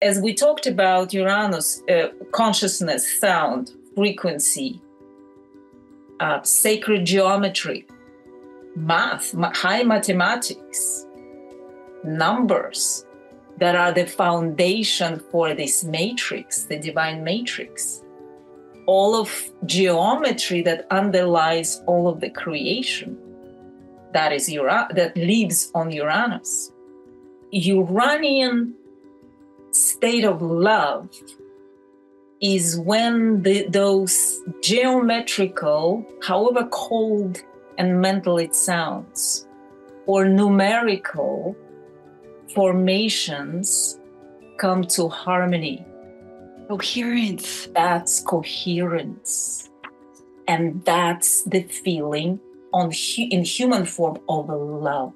as we talked about Uranus, consciousness, sound, frequency, sacred geometry, math, high mathematics, numbers that are the foundation for this matrix, the divine matrix. All of geometry that underlies all of the creation that lives on Uranus. Uranian state of love is when those geometrical, however cold and mental it sounds, or numerical formations come to harmony. Coherence. That's coherence. And that's the feeling in human form of love.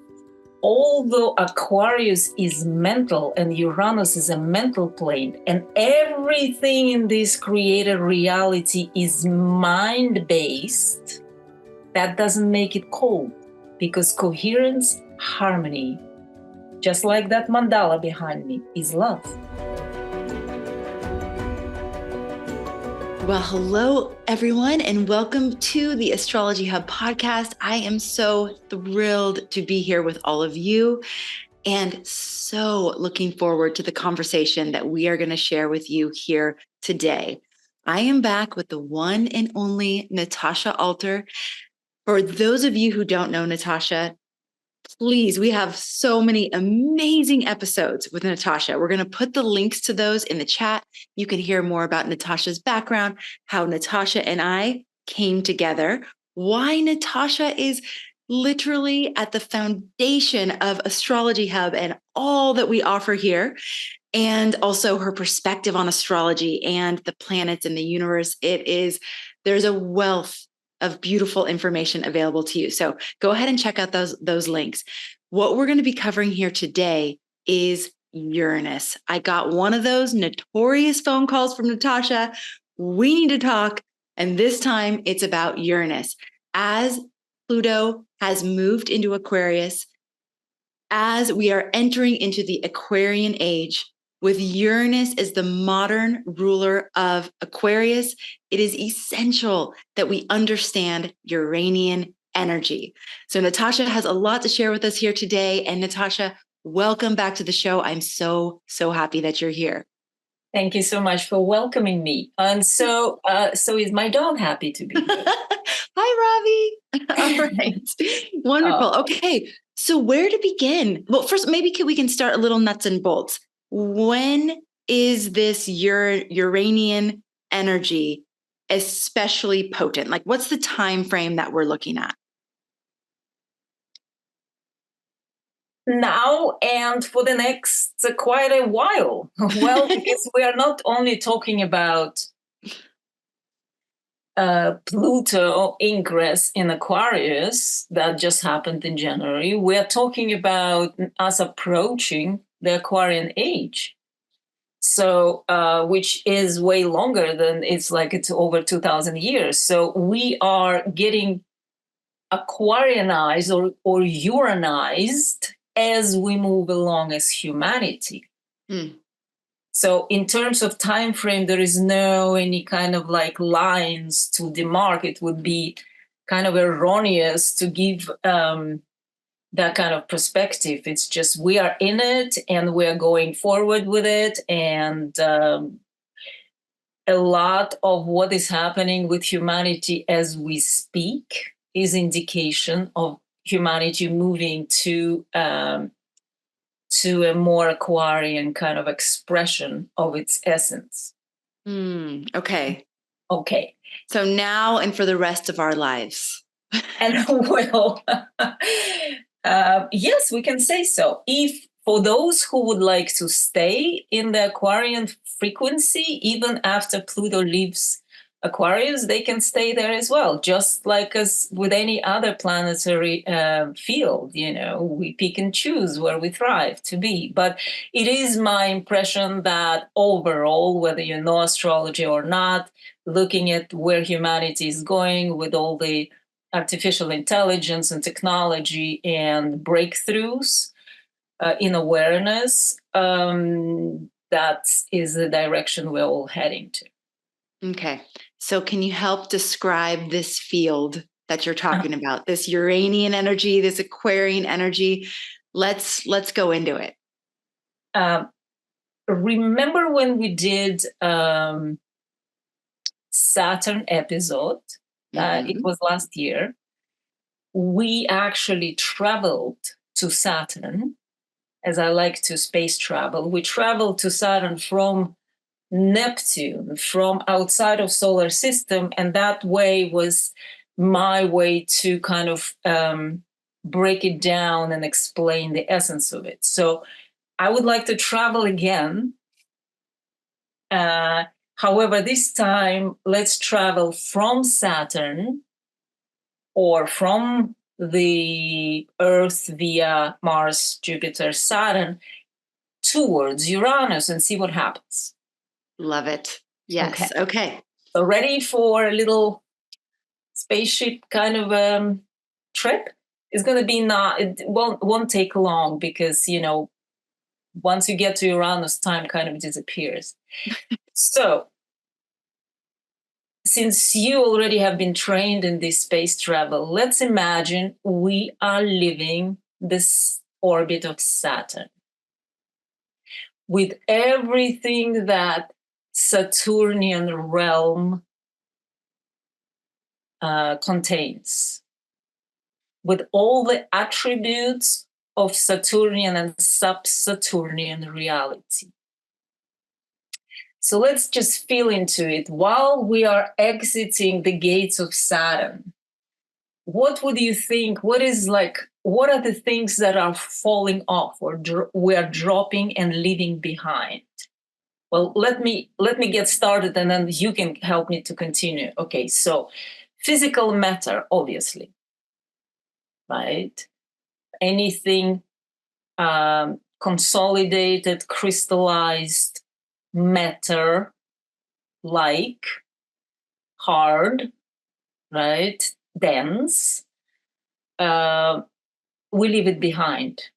Although Aquarius is mental and Uranus is a mental plane, and everything in this created reality is mind-based, that doesn't make it cold, because coherence, harmony, just like that mandala behind me, is love. Well, hello, everyone, and welcome to the Astrology Hub podcast. I am so thrilled to be here with all of you and so looking forward to the conversation that we are going to share with you here today. I am back with the one and only Natasha Alter. For those of you who don't know Natasha, please, we have so many amazing episodes with Natasha. We're going to put the links to those in the chat. You can hear more about Natasha's background, how Natasha and I came together, why Natasha is literally at the foundation of Astrology Hub and all that we offer here, and also her perspective on astrology and the planets and the universe. There's a wealth of beautiful information available to you. So go ahead and check out those links. What we're going to be covering here today is Uranus. I got one of those notorious phone calls from Natasha. We need to talk. And this time it's about Uranus. As Pluto has moved into Aquarius, as we are entering into the Aquarian Age, with Uranus as the modern ruler of Aquarius, it is essential that we understand Uranian energy. So Natasha has a lot to share with us here today. And Natasha, welcome back to the show. I'm so happy that you're here. Thank you so much for welcoming me. And so is my dog happy to be here? Hi, Ravi. All right. Wonderful. Okay. So where to begin? Well, first, maybe we can start a little nuts and bolts. When is this Uranian energy especially potent? Like, what's the time frame that we're looking at? Now and for the next quite a while. Well, because we are not only talking about Pluto ingress in Aquarius that just happened in January. We are talking about us approaching the Aquarian Age. So, which is way longer than it's over 2000 years. So we are getting Aquarianized or Uranized as we move along as humanity. So in terms of time frame, there is no any kind of lines to demark. It would be kind of erroneous to give that kind of perspective. It's just we are in it and we're going forward with it. And a lot of what is happening with humanity as we speak is indication of humanity moving to a more Aquarian kind of expression of its essence. Okay. So now and for the rest of our lives. And well, yes, we can say so. If for those who would like to stay in the Aquarian frequency, even after Pluto leaves Aquarius, they can stay there as well, just like as with any other planetary field. We pick and choose where we thrive to be. But it is my impression that overall, whether you know astrology or not, looking at where humanity is going with all the artificial intelligence and technology and breakthroughs in awareness, that is the direction we're all heading to. Okay. So can you help describe this field that you're talking about, this Uranian energy, this Aquarian energy? Let's go into it. Remember when we did Saturn episode? It was last year. We actually traveled to Saturn, as I like to space travel. We traveled to Saturn from Neptune, from outside of solar system, and that way was my way to kind of break it down and explain the essence of it. So I would like to travel again. However, this time, let's travel from Saturn or from the Earth via Mars, Jupiter, Saturn towards Uranus and see what happens. Love it. Yes. Okay. So ready for a little spaceship kind of trip? It's going to be it won't take long because, once you get to Uranus, time kind of disappears. So since you already have been trained in this space travel, let's imagine we are living this orbit of Saturn with everything that Saturnian realm contains, with all the attributes of Saturnian and sub-Saturnian reality. So let's just feel into it. While we are exiting the gates of Saturn, what would you think? What are the things that are falling off or we are dropping and leaving behind? Well, let me get started and then you can help me to continue. Okay, so physical matter, obviously, right? Anything consolidated, crystallized matter, like hard, right? Dense, we leave it behind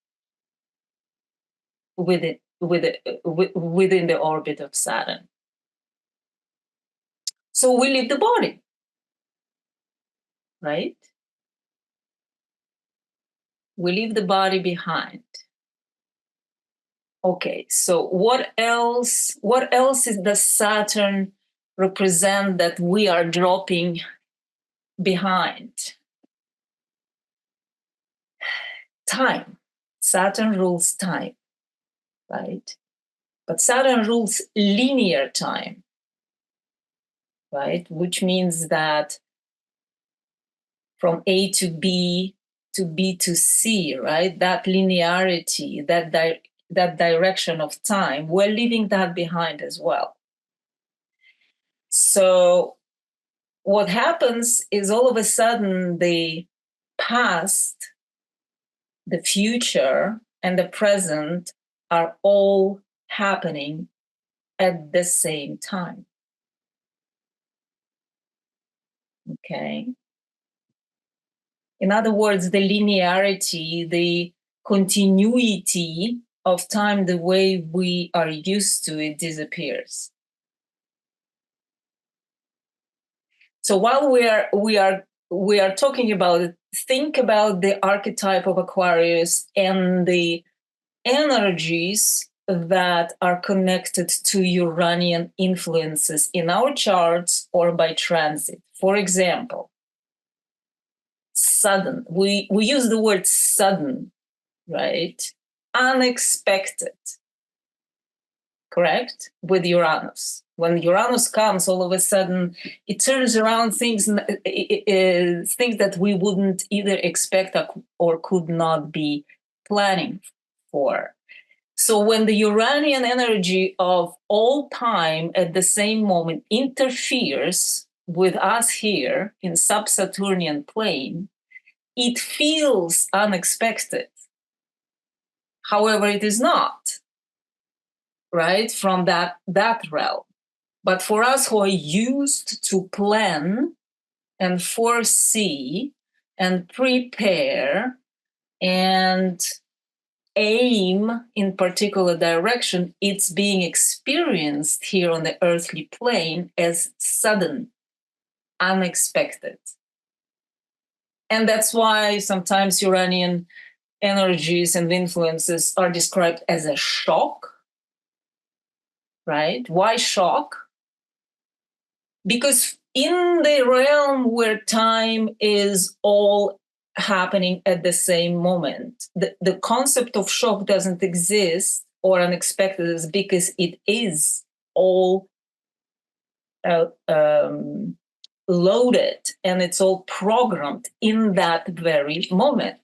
within the orbit of Saturn. So we leave the body, right? We leave the body behind. Okay, so what else is the Saturn represent that we are dropping behind? Time. Saturn rules time, right? But Saturn rules linear time, right? Which means that from A to B to C, right? That linearity, that direction of time, we're leaving that behind as well. So what happens is all of a sudden the past, the future, and the present are all happening at the same time. Okay. In other words, the linearity, the continuity of time, the way we are used to it, disappears. So while we are talking about it, think about the archetype of Aquarius and the energies that are connected to Uranian influences in our charts or by transit. For example, sudden. We use the word sudden, right? Unexpected, correct? With Uranus. When Uranus comes, all of a sudden, it turns around things that we wouldn't either expect or could not be planning for. So when the Uranian energy of all time at the same moment interferes with us here in sub-Saturnian plane, it feels unexpected. However, it is not, right, from that realm. But for us who are used to plan and foresee and prepare and aim in particular direction, it's being experienced here on the earthly plane as sudden, unexpected. And that's why sometimes Uranian energies and influences are described as a shock, right? Why shock? Because in the realm where time is all happening at the same moment, the concept of shock doesn't exist or unexpected is because it is all loaded and it's all programmed in that very moment.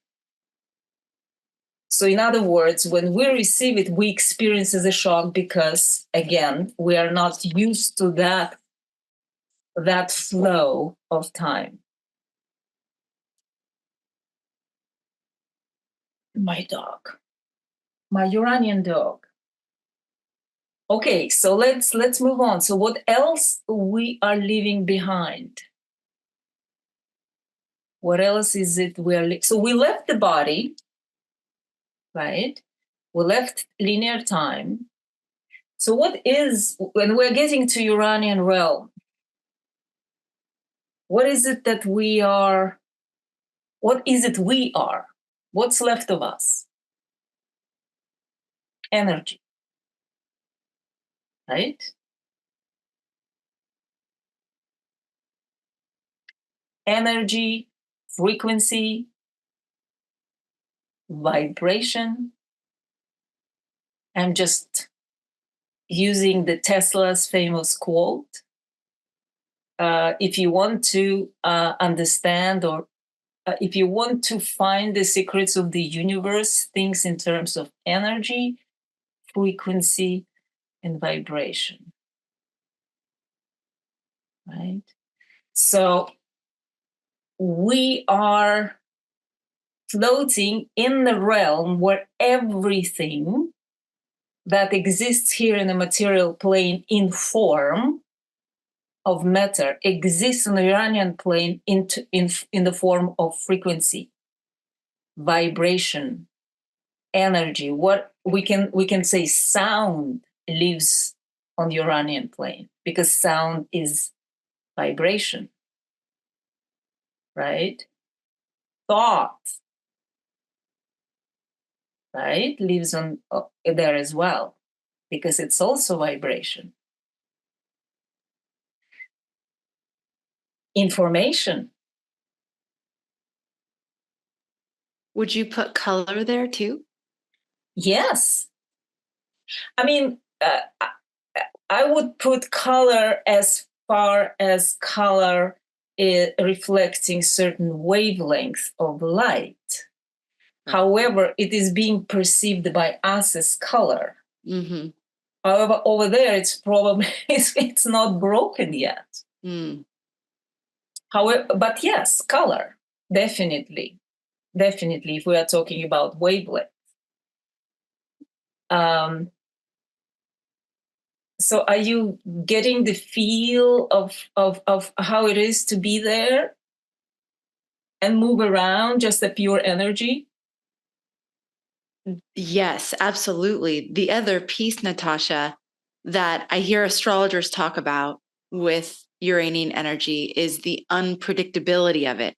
So in other words, when we receive it, we experience as a shock because, again, we are not used to that flow of time. My dog, my Uranian dog. Okay, so let's move on. So what else we are leaving behind? What else is it we are so we left the body, right? We left linear time. So what is, when we're getting to Uranian realm, what is it that we are? What is it we are? What's left of us? Energy, right? Energy, frequency, vibration. I'm just using the Tesla's famous quote. If you want to understand or if you want to find the secrets of the universe, things in terms of energy, frequency, and vibration. Right? So we are floating in the realm where everything that exists here in the material plane in form of matter exists on the Uranian plane in the form of frequency, vibration, energy. What we can say, sound lives on the Uranian plane because sound is vibration, right? Thought, right, lives on there as well because it's also vibration. Information. Would you put color there too? Yes. I mean, I would put color as far as color is reflecting certain wavelength of light. However, it is being perceived by us as color. Mm-hmm. However, over there, it's probably it's not broken yet. Mm. However, but yes, color, definitely. If we are talking about wavelength. So are you getting the feel of how it is to be there and move around, just the pure energy? Yes, absolutely. The other piece, Natasha, that I hear astrologers talk about with Uranian energy is the unpredictability of it.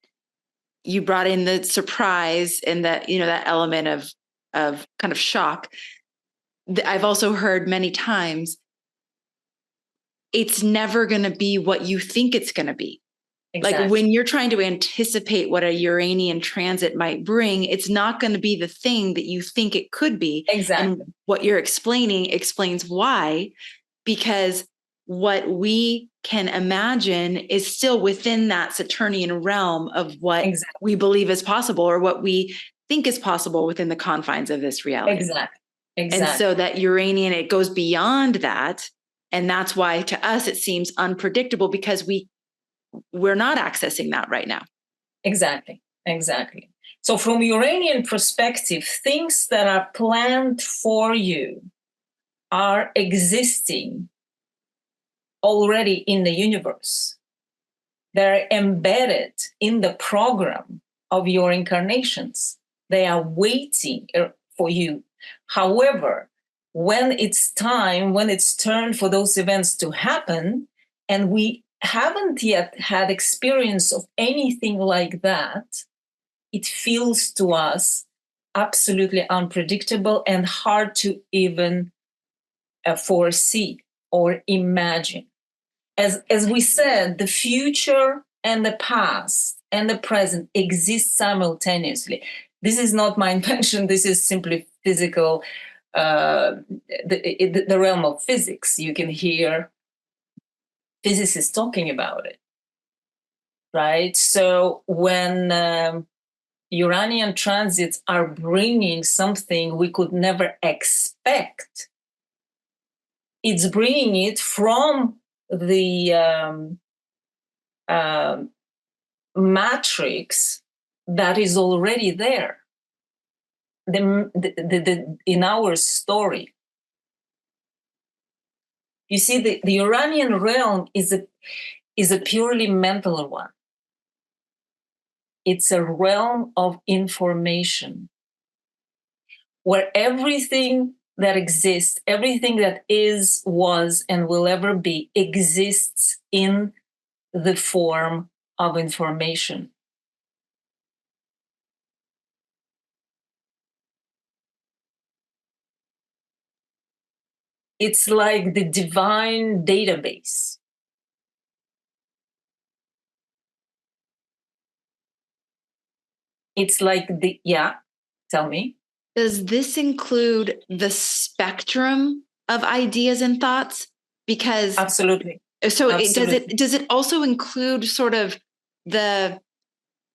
You brought in the surprise and that, that element of kind of shock. I've also heard many times it's never going to be what you think it's going to be. Exactly. Like when you're trying to anticipate what a Uranian transit might bring, it's not going to be the thing that you think it could be. Exactly. And what you're explaining explains why, because what we can imagine is still within that Saturnian realm of what we believe is possible or what we think is possible within the confines of this reality. Exactly. And so that Uranian, it goes beyond that. And that's why to us, it seems unpredictable because we're not accessing that right now. Exactly. So from Uranian perspective, things that are planned for you are existing already in the universe. They're embedded in the program of your incarnations. They are waiting for you. However, when it's time, when it's turn for those events to happen, and we haven't yet had experience of anything like that, it feels to us absolutely unpredictable and hard to even foresee or imagine. As we said, the future and the past and the present exist simultaneously. This is not my invention. This is simply physical, the realm of physics. You can hear physicists talking about it, right? So when Uranian transits are bringing something we could never expect, it's bringing it from the matrix that is already there in our story. You see, the Uranian realm is a purely mental one. It's a realm of information where everything that exists, everything that is, was, and will ever be exists in the form of information. It's like the divine database. It's like tell me. Does this include the spectrum of ideas and thoughts? Because Absolutely. So Absolutely. does it also include sort of the,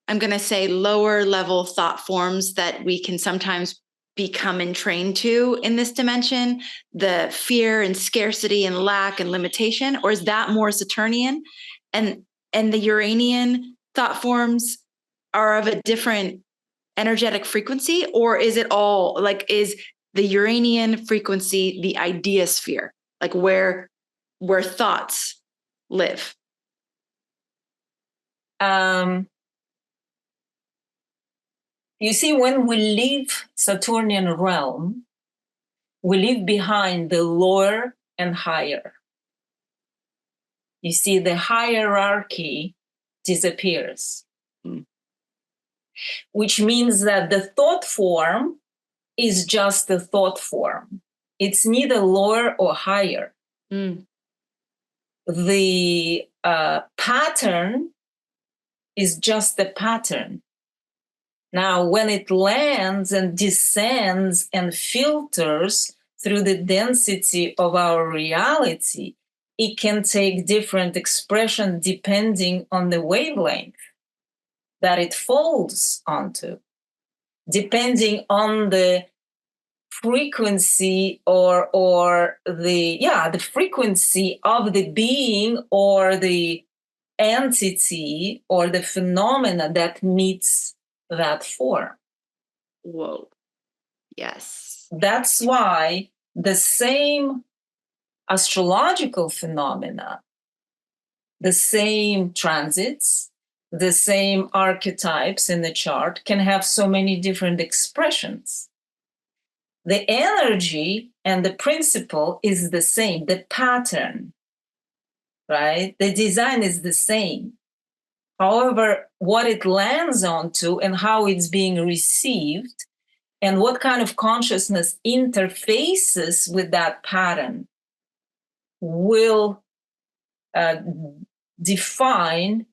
I'm going to say, lower level thought forms that we can sometimes become entrained to in this dimension, the fear and scarcity and lack and limitation, or is that more Saturnian? And the Uranian thought forms are of a different energetic frequency, or is it all like, is the Uranian frequency the idea sphere, like where thoughts live? You see, when we leave Saturnian realm, we leave behind the lower and higher. You see, the hierarchy disappears, which means that the thought form is just the thought form. It's neither lower or higher. The pattern is just the pattern. Now, when it lands and descends and filters through the density of our reality, it can take different expression depending on the wavelength that it falls onto, depending on the frequency or the frequency of the being or the entity or the phenomena that meets that form. Whoa. Yes. That's why the same astrological phenomena, the same transits, the same archetypes in the chart can have so many different expressions. The energy and the principle is the same, the pattern, right? The design is the same. However, what it lands onto and how it's being received and what kind of consciousness interfaces with that pattern will define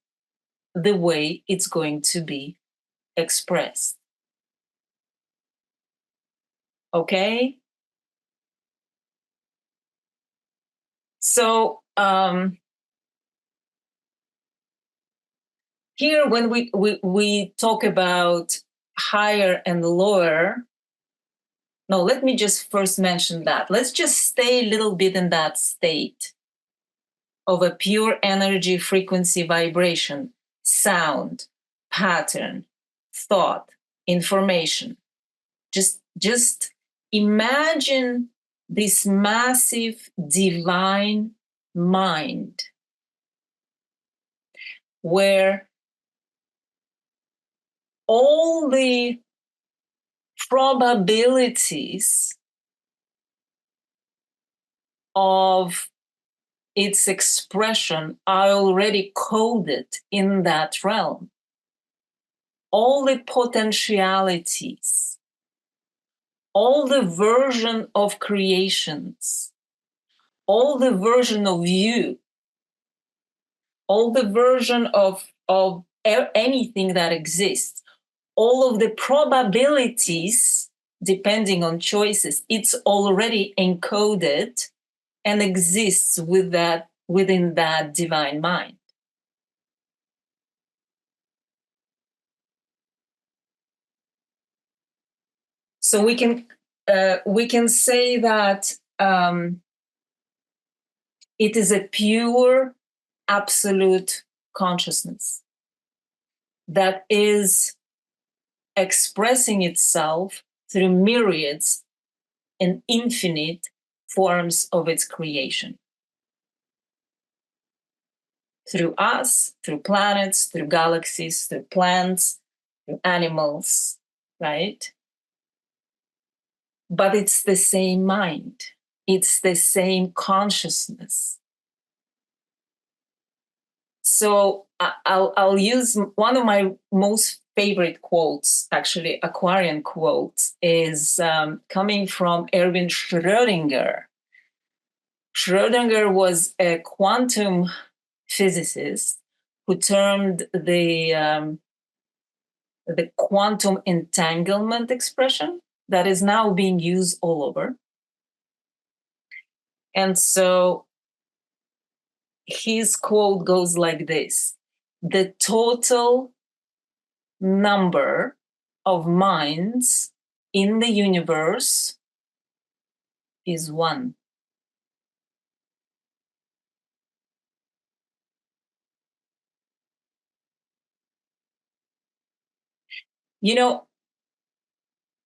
the way it's going to be expressed. Okay? So here, when we talk about higher and lower, no, let me just first mention that. Let's just stay a little bit in that state of a pure energy, frequency, vibration, sound, pattern, thought, information. Just imagine this massive divine mind where all the probabilities of its expression are already coded in that realm. All the potentialities, all the version of creations, all the version of you, all the version of anything that exists, all of the probabilities, depending on choices, it's already encoded and exists within that divine mind. So we can say that it is a pure, absolute consciousness that is expressing itself through myriads and infinite forms of its creation. Through us, through planets, through galaxies, through plants, through animals, right? But it's the same mind. It's the same consciousness. So I'll use one of my most favorite quotes, actually Aquarian quotes, is coming from Erwin Schrödinger. Schrödinger was a quantum physicist who termed the quantum entanglement expression that is now being used all over. And so his quote goes like this: the total number of minds in the universe is one. You know,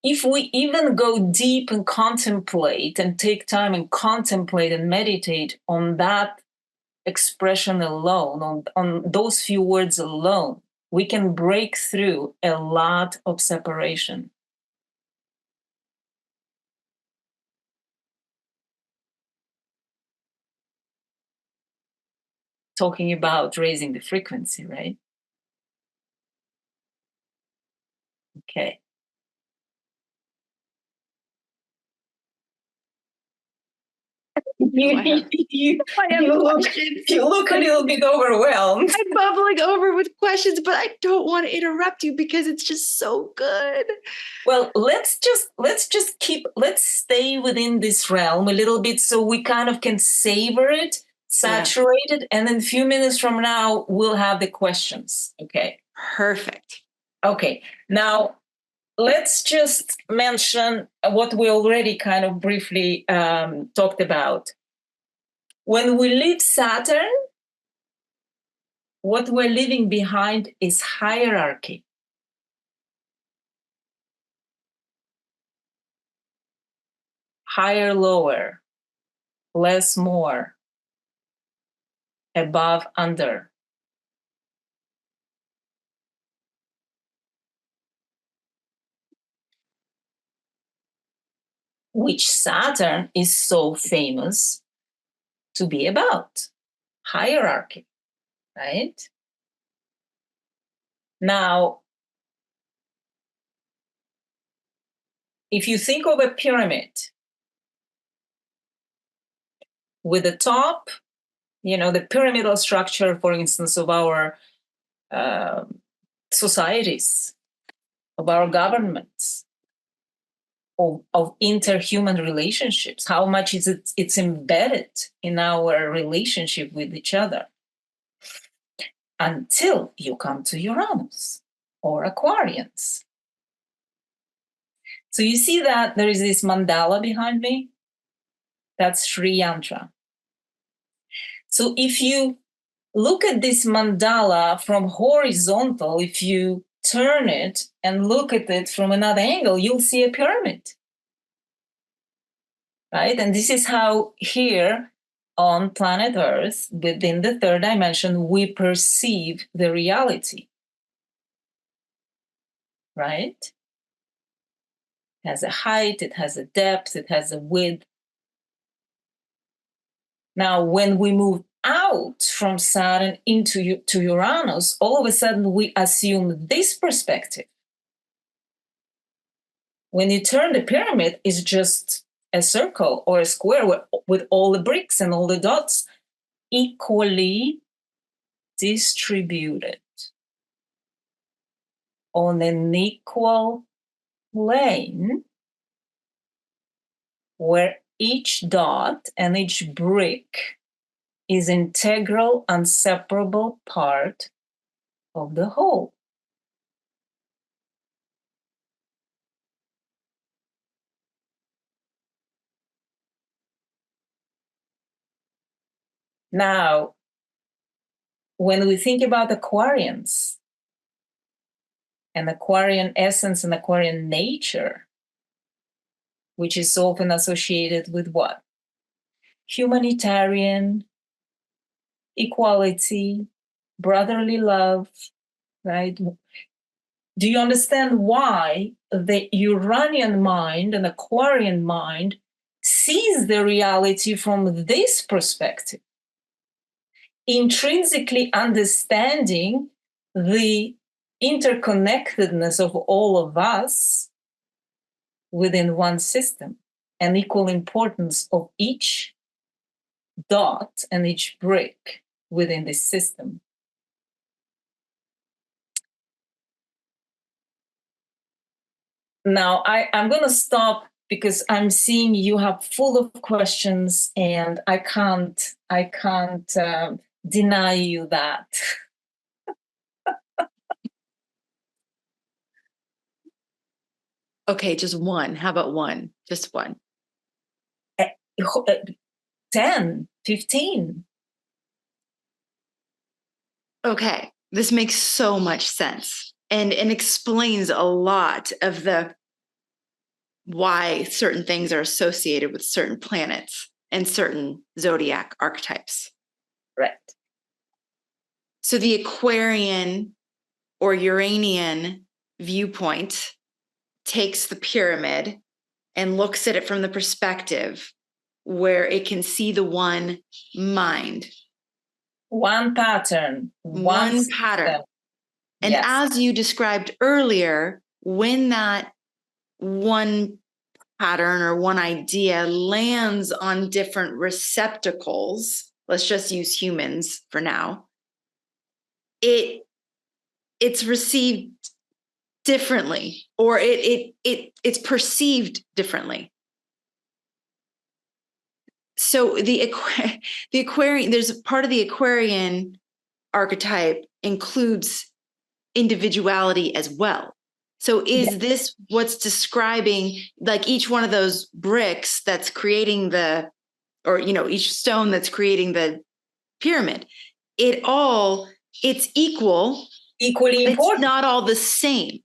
if we even go deep and contemplate and take time and contemplate and meditate on that expression alone, on those few words alone, we can break through a lot of separation. Talking about raising the frequency, right? Okay. You look a little bit overwhelmed. I'm bubbling over with questions, but I don't want to interrupt you because it's just so good. Well, let's stay within this realm a little bit so we kind of can savor it, saturate it, and then a few minutes from now, we'll have the questions. Okay. Perfect. Okay. Now, let's just mention what we already kind of briefly talked about. When we leave Saturn, what we're leaving behind is hierarchy. Higher, lower, less, more, above, under. Which Saturn is so famous to be about. Hierarchy, right? Now, if you think of a pyramid with the top, you know, the pyramidal structure, for instance, of our societies, of our governments, of interhuman relationships, how much is it's embedded in our relationship with each other, until you come to Uranus or Aquarians. So you see that there is this mandala behind me? That's Sri Yantra. So if you look at this mandala from horizontal, if you turn it and look at it from another angle, you'll see a pyramid. Right? And this is how here on planet Earth, within the third dimension, we perceive the reality. Right? It has a height, it has a depth, it has a width. Now, when we move out from Saturn to Uranus, all of a sudden we assume this perspective. When you turn the pyramid, it's just a circle or a square with all the bricks and all the dots equally distributed on an equal plane, where each dot and each brick is integral, inseparable part of the whole. Now, when we think about Aquarians and Aquarian essence and Aquarian nature, which is often associated with what? Humanitarian, equality, brotherly love, right? Do you understand why the Uranian mind and Aquarian mind sees the reality from this perspective? Intrinsically understanding the interconnectedness of all of us within one system, and equal importance of each dot and each brick within this system. Now, I'm going to stop because I'm seeing you have full of questions, and I can't deny you that. Okay, just one. How about one? Just one. 10, 15. Okay, this makes so much sense and explains a lot of the why certain things are associated with certain planets and certain zodiac archetypes. Right. So the Aquarian or Uranian viewpoint takes the pyramid and looks at it from the perspective where it can see the one mind. One pattern. One pattern. And yes. as you described earlier, when that one pattern or one idea lands on different receptacles, let's just use humans for now, it's received differently, or it's perceived differently. So the Aquarian, there's a part of the Aquarian archetype includes individuality as well. So is this what's describing, like, each one of those bricks that's creating each stone that's creating the pyramid, it's equal. Equally important. It's not all the same.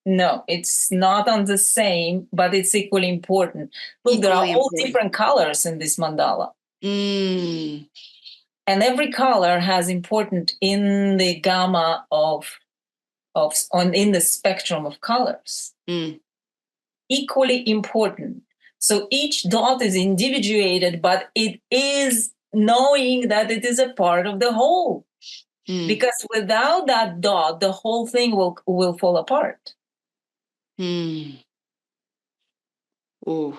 No, it's not on the same, but it's equally important. Look, there are all different colors in this mandala. Mm. And every color has important in the gamma in the spectrum of colors. Mm. Equally important. So each dot is individuated, but it is knowing that it is a part of the whole. Mm. Because without that dot, the whole thing will fall apart. Hmm. Ooh.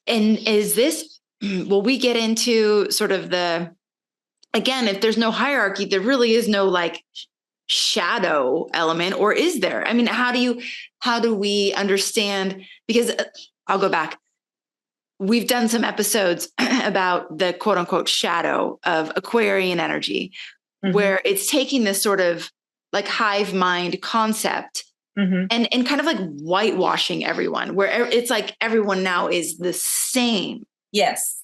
And is this, will we get into sort of again, if there's no hierarchy, there really is no like shadow element, or is there? I mean, how do we understand? Because I'll go back. We've done some episodes about the quote unquote shadow of Aquarian energy, mm-hmm. where it's taking this sort of like hive mind concept, mm-hmm. and kind of like whitewashing everyone, where it's like everyone now is the same. Yes.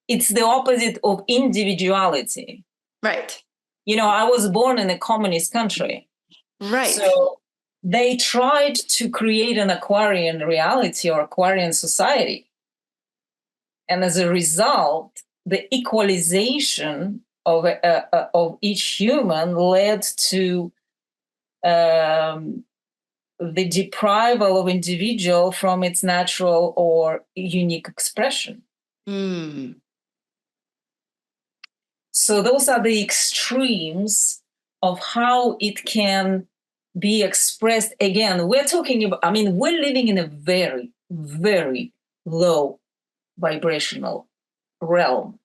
It's the opposite of individuality. Right. I was born in a communist country. Right. So they tried to create an Aquarian reality or Aquarian society. And as a result, the equalization of each human led to the deprival of individual from its natural or unique expression. Mm. So those are the extremes of how it can be expressed. Again, we're talking about, I mean, we're living in a very, very low vibrational realm.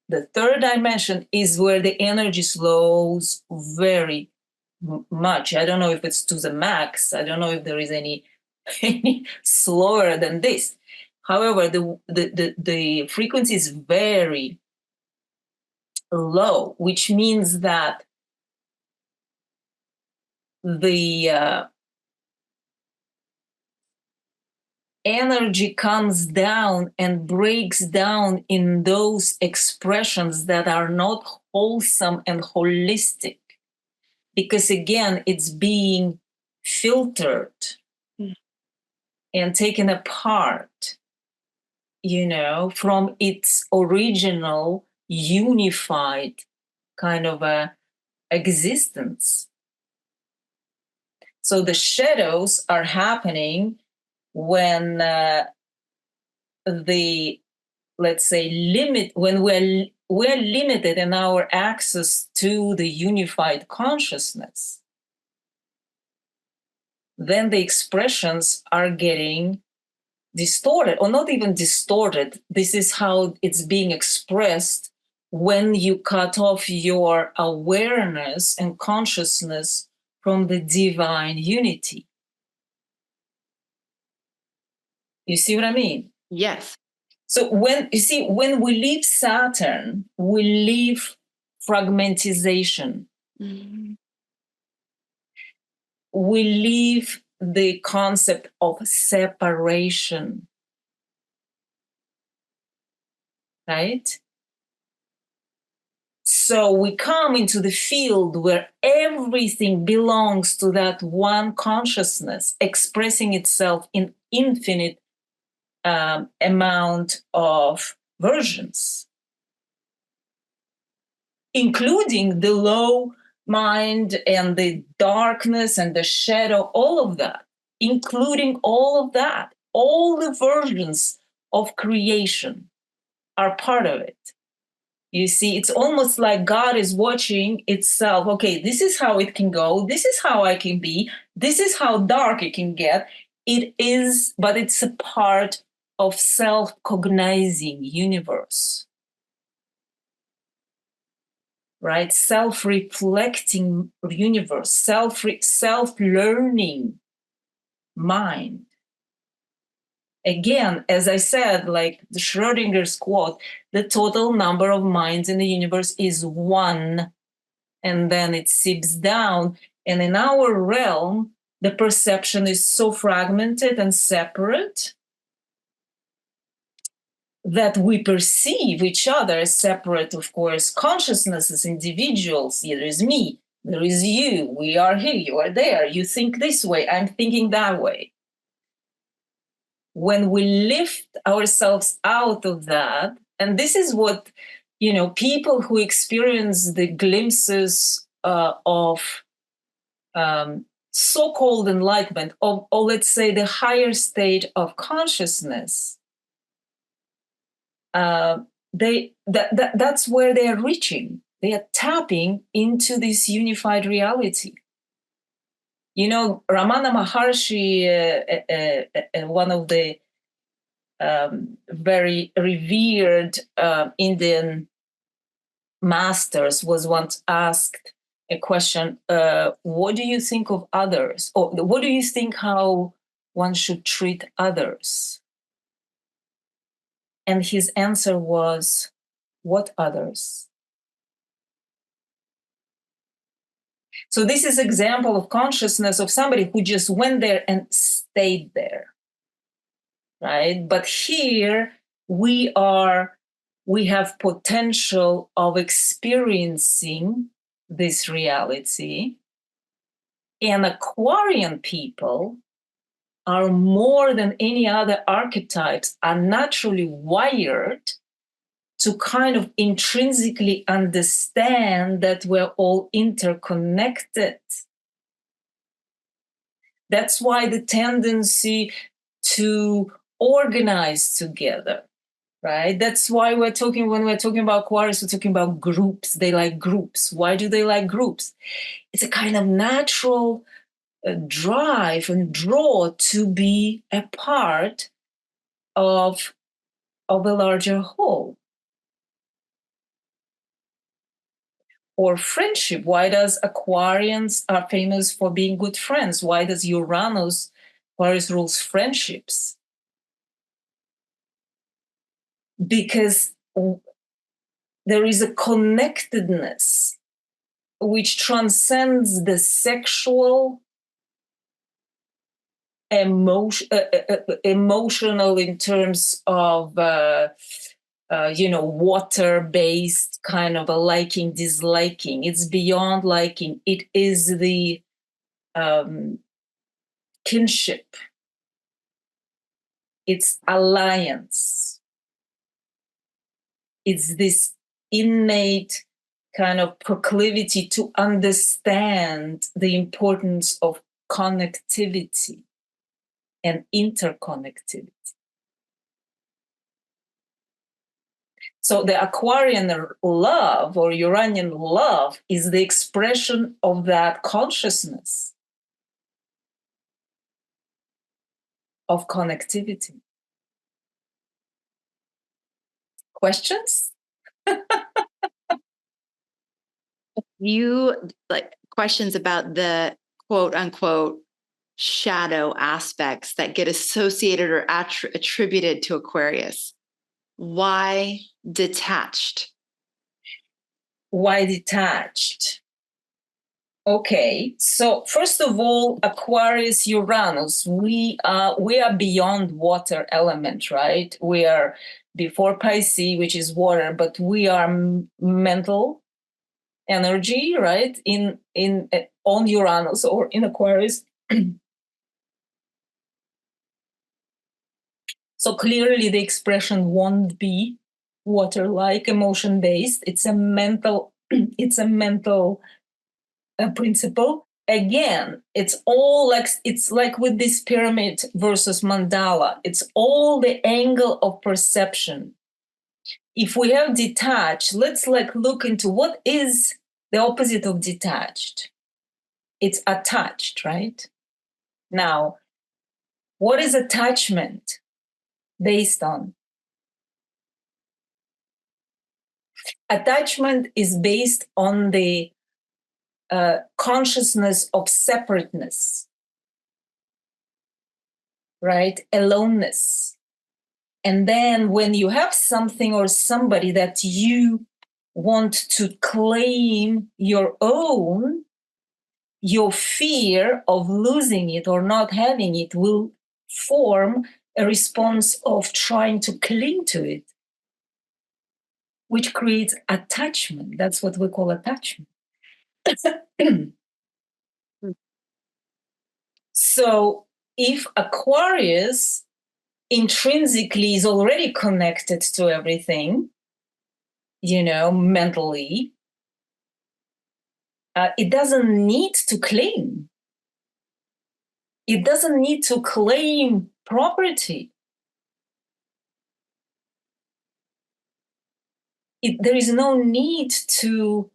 The third dimension is where the energy slows very much. I don't know if it's to the max. I don't know if there is any slower than this. However, the frequency is very low, which means that the energy comes down and breaks down in those expressions that are not wholesome and holistic, because again, it's being filtered and taken apart, from its original unified kind of a existence. So the shadows are happening when let's say when we're limited in our access to the unified consciousness, then the expressions are getting distorted, or not even distorted. This is how it's being expressed when you cut off your awareness and consciousness from the divine unity. You see what I mean? Yes. So when we leave Saturn, we leave fragmentization. Mm-hmm. We leave the concept of separation, right? So we come into the field where everything belongs to that one consciousness, expressing itself in infinite amount of versions, including the low mind and the darkness and the shadow, all of that, including all of that, all the versions of creation are part of it. You see, it's almost like God is watching itself. Okay, this is how it can go. This is how I can be. This is how dark it can get. It is, but it's a part of self-cognizing universe, right? Self-reflecting universe, self-learning mind. Again, as I said, like the Schrodinger's quote, the total number of minds in the universe is one, and then it seeps down. And in our realm, the perception is so fragmented and separate that we perceive each other as separate, of course, consciousnesses, individuals. There is me, there is you, we are here, you are there, you think this way, I'm thinking that way. When we lift ourselves out of that, and this is what, people who experience the glimpses of so-called enlightenment, or let's say the higher state of consciousness, that's where they are reaching. They are tapping into this unified reality. Ramana Maharshi, one of the very revered Indian masters, was once asked a question, what do you think of others? Or what do you think how one should treat others? And his answer was, what others? So this is an example of consciousness of somebody who just went there and stayed there, right? But here we have potential of experiencing this reality. And Aquarian people are more than any other archetypes, are naturally wired to kind of intrinsically understand that we're all interconnected. That's why the tendency to organize together, right? That's why when we're talking about Aquarius, we're talking about groups. They like groups. Why do they like groups? It's a kind of natural drive and draw to be a part of a larger whole. Or friendship. Why does Aquarians are famous for being good friends? Why does Uranus, Aquarius rules friendships? Because there is a connectedness which transcends the sexual, emotional in terms of water-based kind of a liking, disliking. It's beyond liking. It is the kinship. It's alliance. It's this innate kind of proclivity to understand the importance of connectivity and interconnectivity. So the Aquarian love or Uranian love is the expression of that consciousness of connectivity. Questions? You like questions about the quote unquote shadow aspects that get associated or attributed to Aquarius. Why detached? Why detached? Okay, so first of all, Aquarius, Uranus, we are beyond water element, right? We are before Pisces, which is water, but we are mental energy, right? On Uranus or in Aquarius. So clearly, the expression won't be water-like, emotion-based. It's a mental. It's a mental principle. Again, it's like with this pyramid versus mandala. It's all the angle of perception. If we have detached, let's look into what is the opposite of detached. It's attached, right? Now, what is attachment based on? Attachment is based on the consciousness of separateness, right? Aloneness. And then when you have something or somebody that you want to claim your own, your fear of losing it or not having it will form a response of trying to cling to it, which creates attachment. That's what we call attachment. So if Aquarius intrinsically is already connected to everything, mentally, it doesn't need to claim. It doesn't need to claim property. There is no need to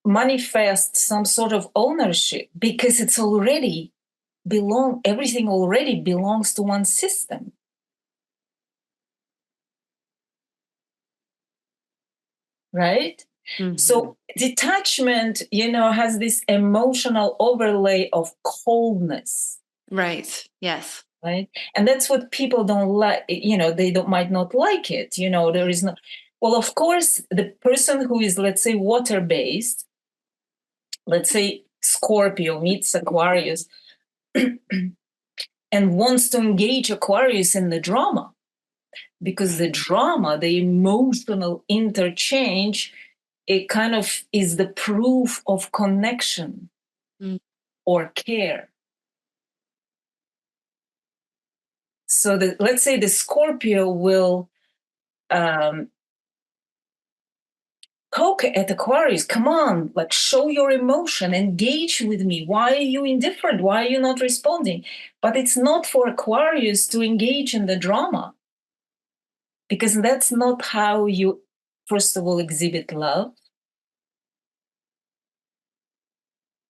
manifest some sort of ownership because it's already everything already belongs to one system. Right? Mm-hmm. So detachment, has this emotional overlay of coldness. Right. Yes. Right. And that's what people don't like, they might not like it. There is no, well, of course, the person who is, let's say, water-based, let's say Scorpio meets Aquarius and wants to engage Aquarius in the drama, because the drama, the emotional interchange, it kind of is the proof of connection or care. So let's say the Scorpio will poke at Aquarius. Come on, like show your emotion, engage with me. Why are you indifferent? Why are you not responding? But it's not for Aquarius to engage in the drama, because that's not how you, first of all, exhibit love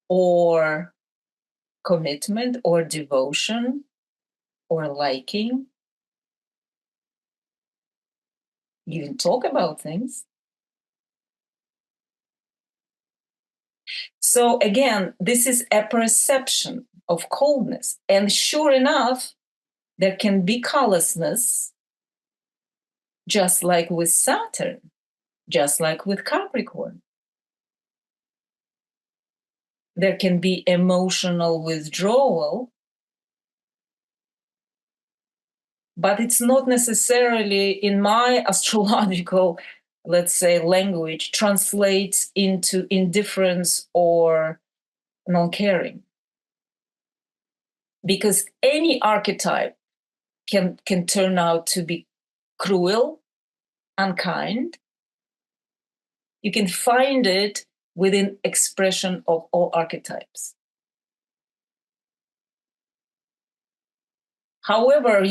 or commitment or devotion or liking. You can talk about things. So again, this is a perception of coldness. And sure enough, there can be callousness, just like with Saturn, just like with Capricorn. There can be emotional withdrawal, but it's not necessarily, in my astrological, let's say, language, translates into indifference or non-caring. Because any archetype can turn out to be cruel, unkind. You can find it within expression of all archetypes. However,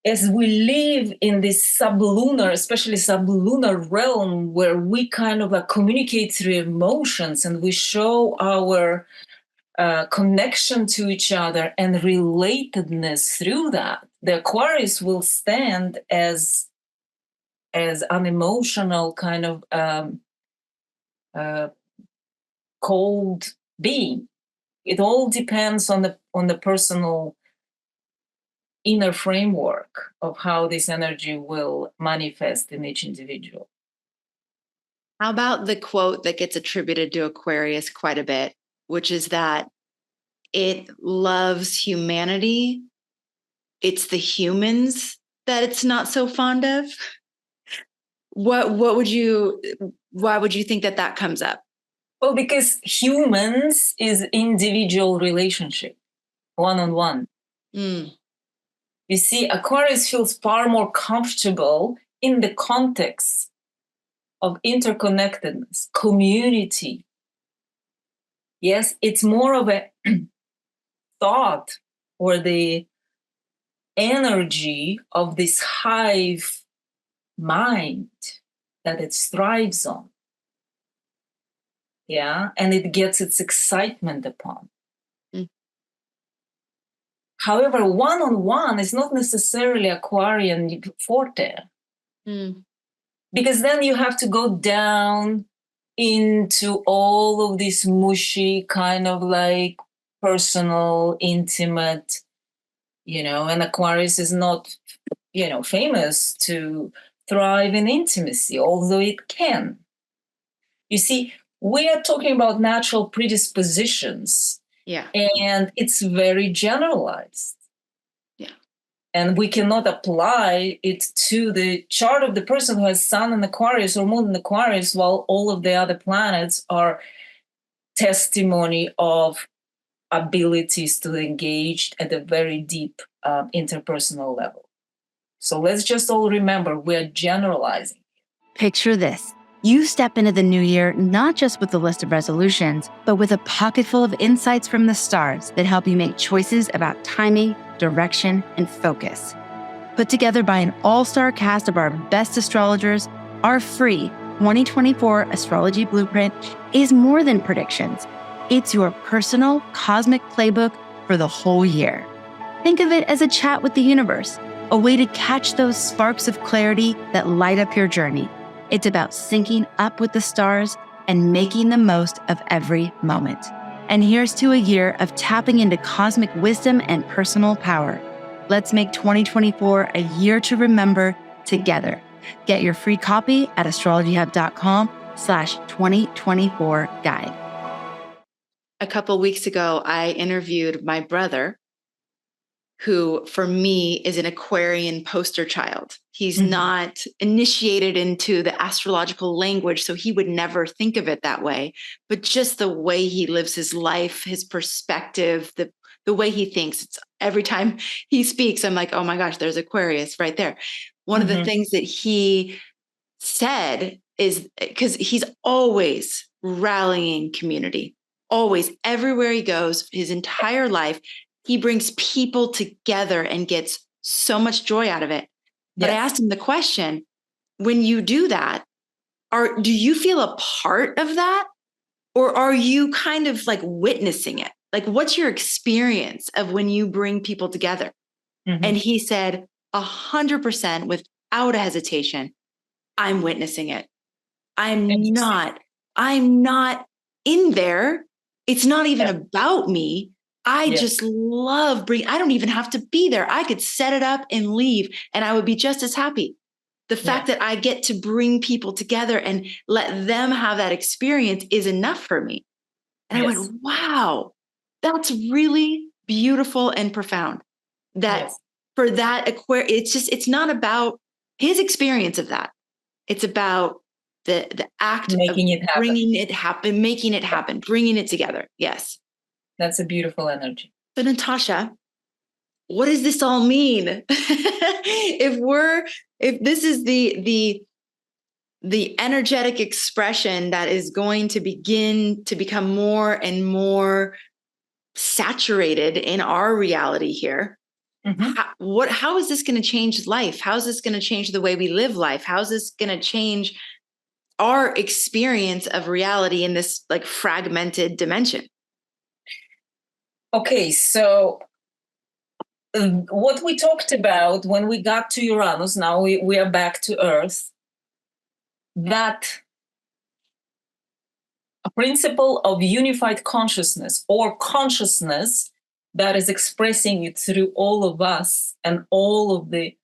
as we live in this sublunar, especially sublunar realm, where we kind of communicate through emotions and we show our connection to each other and relatedness through that, the Aquarius will stand as an emotional kind of cold being. It all depends on the personal inner framework of how this energy will manifest in each individual. How about the quote that gets attributed to Aquarius quite a bit, which is that it loves humanity. It's the humans that it's not so fond of. Why would you think that comes up? Well, because humans is individual relationship, one-on-one. You see, Aquarius feels far more comfortable in the context of interconnectedness, community. Yes, it's more of a thought or the energy of this hive mind that it thrives on. Yeah, and it gets its excitement upon. However, one-on-one is not necessarily Aquarian forte. Because then you have to go down into all of this mushy kind of like personal, intimate, and Aquarius is not, famous to thrive in intimacy, although it can. You see, we are talking about natural predispositions. Yeah. And it's very generalized. Yeah. And we cannot apply it to the chart of the person who has Sun in Aquarius or Moon in Aquarius, while all of the other planets are testimony of abilities to engage at a very deep interpersonal level. So let's just all remember, we're generalizing. Picture this. You step into the new year not just with a list of resolutions, but with a pocket full of insights from the stars that help you make choices about timing, direction, and focus. Put together by an all-star cast of our best astrologers, our free 2024 Astrology Blueprint is more than predictions. It's your personal cosmic playbook for the whole year. Think of it as a chat with the universe, a way to catch those sparks of clarity that light up your journey. It's about syncing up with the stars and making the most of every moment. And here's to a year of tapping into cosmic wisdom and personal power. Let's make 2024 a year to remember together. Get your free copy at astrologyhub.com/2024guide. A couple of weeks ago, I interviewed my brother, who for me is an Aquarian poster child. He's Mhm. not initiated into the astrological language, so he would never think of it that way. But just the way he lives his life, his perspective, the way he thinks, it's, every time he speaks, I'm like, oh my gosh, there's Aquarius right there. One of the Mhm. things that he said is, because he's always rallying community, always, everywhere he goes, his entire life, he brings people together and gets so much joy out of it. But I Yes. asked him the question, when you do that, do you feel a part of that? Or are you kind of like witnessing it? Like, what's your experience of when you bring people together? Mhm. And he said, 100% without a hesitation, I'm witnessing it. I'm not in there. It's not even Yeah. about me. I Yeah. just love I don't even have to be there. I could set it up and leave and I would be just as happy. The fact that I get to bring people together and let them have that experience is enough for me. And I Yes. went, wow, that's really beautiful and profound. That Yes. for that it's not about his experience of that. It's about the act of Making it happen. bringing it happen, making it happen, bringing it together. Yes. That's a beautiful energy. So Natasha, what does this all mean? if this is the energetic expression that is going to begin to become more and more saturated in our reality here, Mhm. how is this going to change life? How is this going to change the way we live life? How is this going to change our experience of reality in this like fragmented dimension? Okay, so what we talked about when we got to Uranus, now we are back to Earth, that a principle of unified consciousness or consciousness that is expressing it through all of us and all of the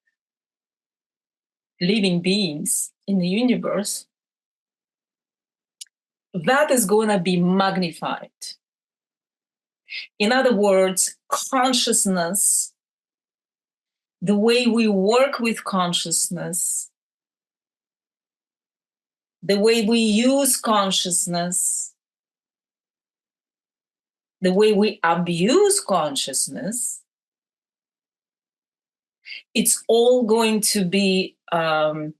living beings in the universe, that is going to be magnified. In other words, consciousness, the way we work with consciousness, the way we use consciousness, the way we abuse consciousness, it's all going to be at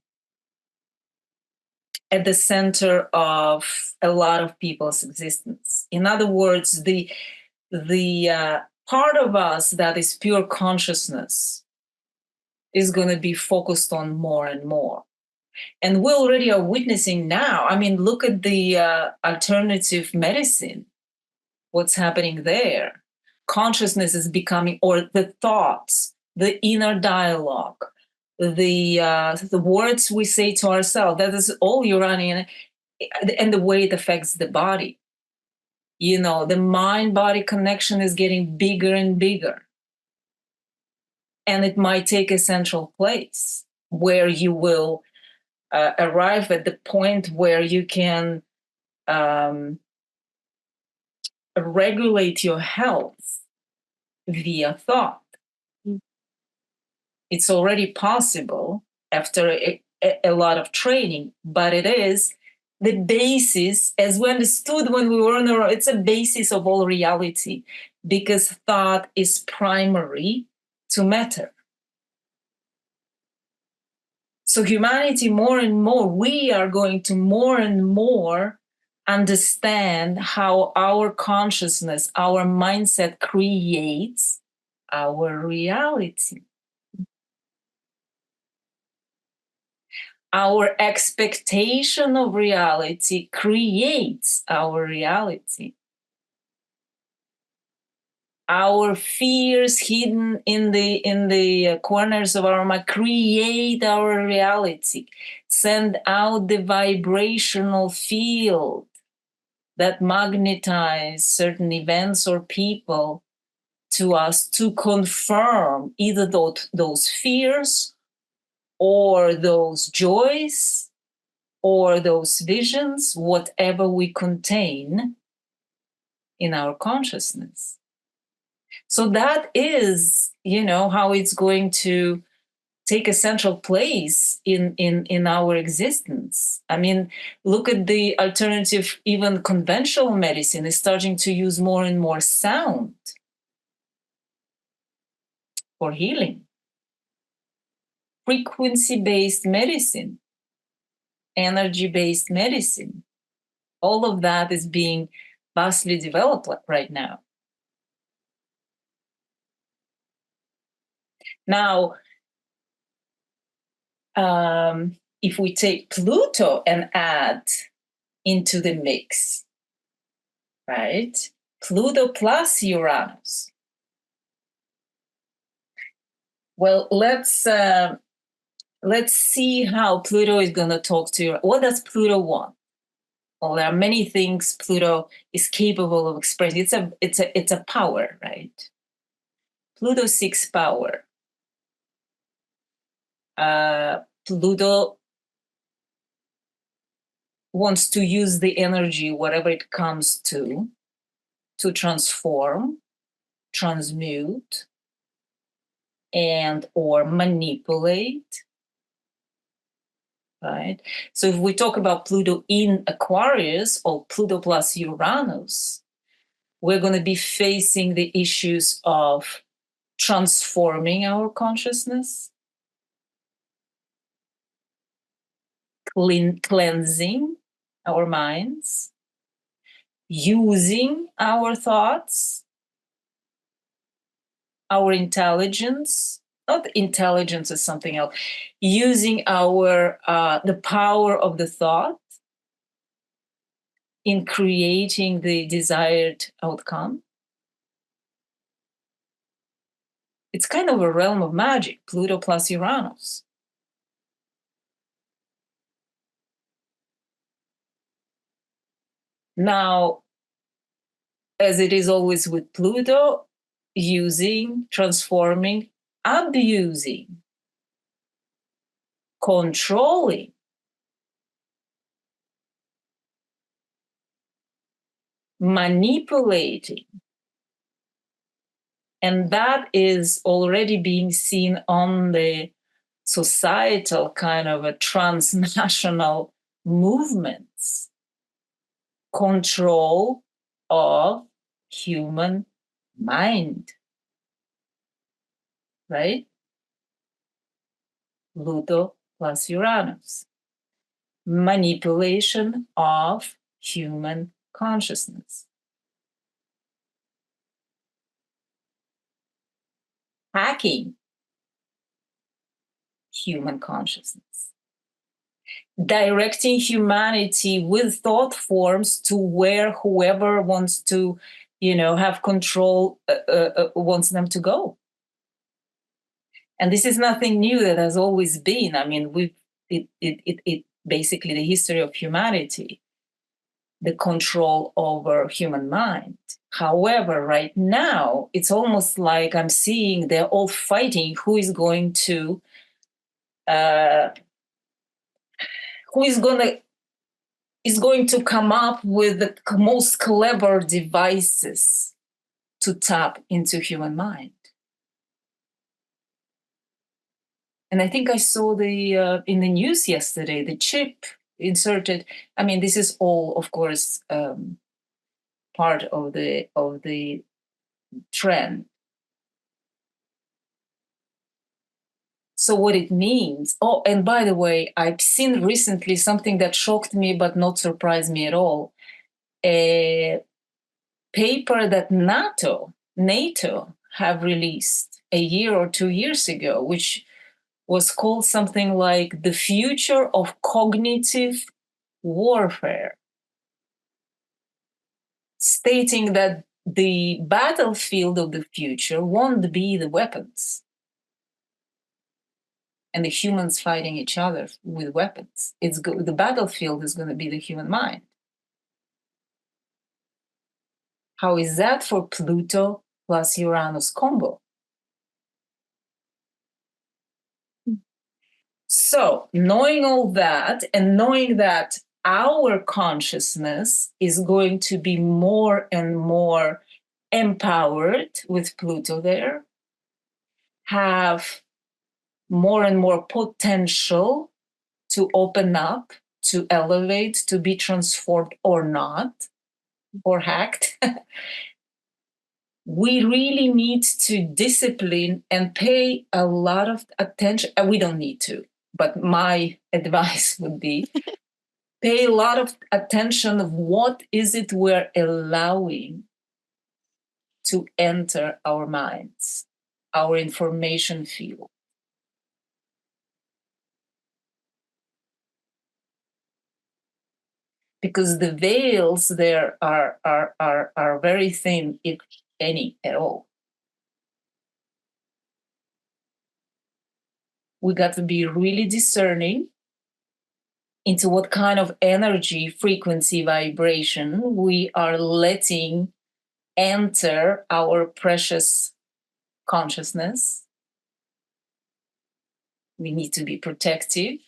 the center of a lot of people's existence. In other words, the part of us that is pure consciousness is going to be focused on more and more. And we already are witnessing now. I mean, look at the alternative medicine, what's happening there. Consciousness is becoming, or the thoughts, the inner dialogue, the words we say to ourselves, that is all Uranian, and the way it affects the body. You know, the mind-body connection is getting bigger and bigger. And it might take a central place where you will arrive at the point where you can regulate your health via thought. Mm. It's already possible after a lot of training, but it is the basis, as we understood when we were on the road, it's a basis of all reality, because thought is primary to matter. So humanity, more and more, we are going to more and more understand how our consciousness, our mindset creates our reality. Our expectation of reality creates our reality. Our fears hidden in the corners of our mind create our reality, send out the vibrational field that magnetize certain events or people to us to confirm either those fears or those joys or those visions, whatever we contain in our consciousness. So that is, how it's going to take a central place in our existence. I mean, look at the alternative, even conventional medicine is starting to use more and more sound for healing. Frequency-based medicine, energy-based medicine, all of that is being vastly developed right now. Now, if we take Pluto and add into the mix, right? Pluto plus Uranus. Well, let's see how Pluto is going to talk to you. What does Pluto want? Well, there are many things Pluto is capable of expressing. It's a power, right? Pluto seeks power. Pluto wants to use the energy, whatever it comes to transform, transmute, and or manipulate, right? So if we talk about Pluto in Aquarius or Pluto plus Uranus, we're going to be facing the issues of transforming our consciousness, cleansing our minds, using our thoughts, our intelligence, not intelligence is something else, using our the power of the thought in creating the desired outcome. It's kind of a realm of magic, Pluto plus Uranus. Now, as it is always with Pluto, using, transforming, abusing, controlling, manipulating. And that is already being seen on the societal kind of a transnational movements. Control of human mind, right? Pluto plus Uranus. Manipulation of human consciousness. Hacking human consciousness. Directing humanity with thought forms to where whoever wants to, have control wants them to go. And this is nothing new, that has always been. I mean, it basically the history of humanity, the control over human mind. However, right now, it's almost like I'm seeing they're all fighting who is going to come up with the most clever devices to tap into human mind. And I think I saw in the news yesterday, the chip inserted. I mean, this is all, of course, part of the trend. So what it means. Oh, and by the way, I've seen recently something that shocked me but not surprised me at all. A paper that NATO have released a year or 2 years ago, which was called something like The Future of Cognitive Warfare, stating that the battlefield of the future won't be the weapons and the humans fighting each other with weapons. The battlefield is going to be the human mind. How is that for Pluto plus Uranus combo? So, knowing all that and knowing that our consciousness is going to be more and more empowered with Pluto there, have more and more potential to open up, to elevate, to be transformed or not, or hacked. We really need to discipline and pay a lot of attention. We don't need to, but my advice would be pay a lot of attention of what is it we're allowing to enter our minds, our information field. Because the veils there are very thin, if any at all. We got to be really discerning into what kind of energy, frequency, vibration we are letting enter our precious consciousness. We need to be protective,